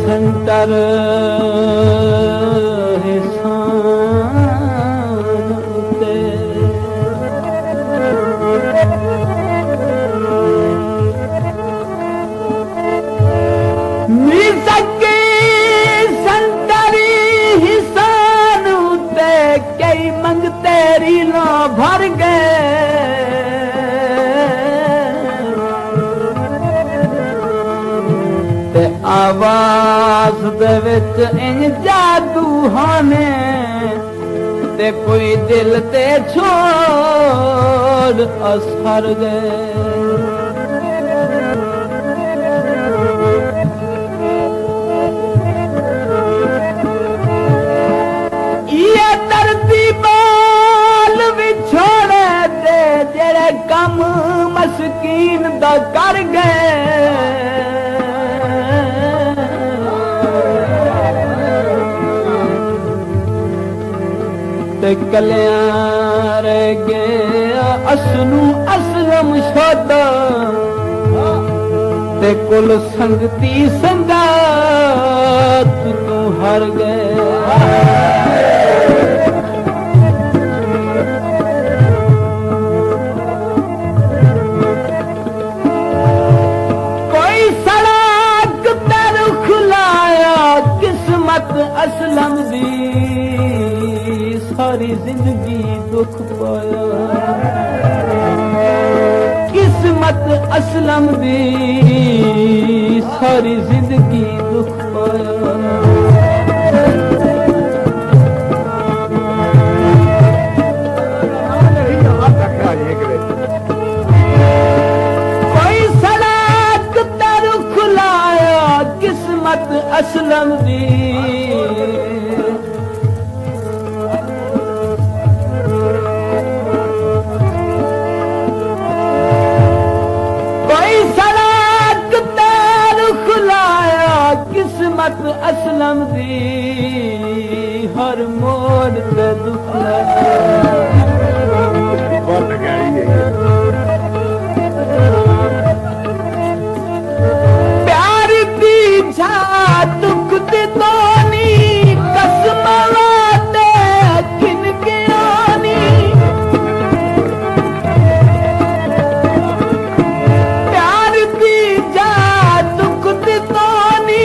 संतर तेरी लो भर गए आवाज दे विच इंज जादू हाने ते कोई दिल ते छोड़ असर गए कम मस्कीन दा कर गए ते कलियां रह गया असनू असलम छोड़ा ते कुल संगती संगात तू हर गए असलम दी सारी जिंदगी दुख पाया किस्मत असलम दी सारी जिंदगी दुख पाया कोई सड़क तर खुलाया किस्मत असलम दी किस्मत असलम दी हर मोड़ ते दुख प्यार दी जा दुख दे तोनी कसम वाते किन गियानी प्यार दी जा दुख दे तोनी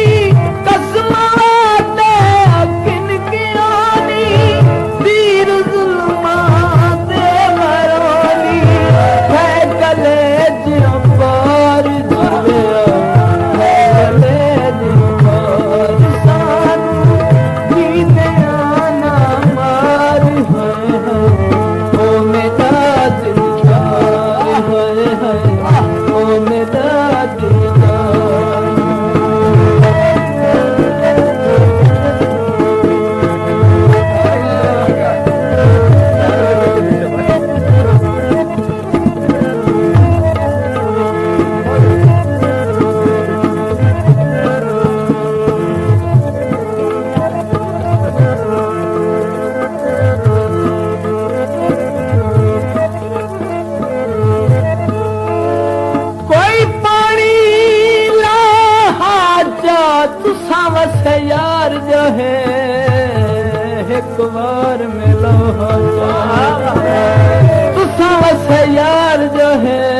यार जो है एक बार मिलो तुसा वस यार जो है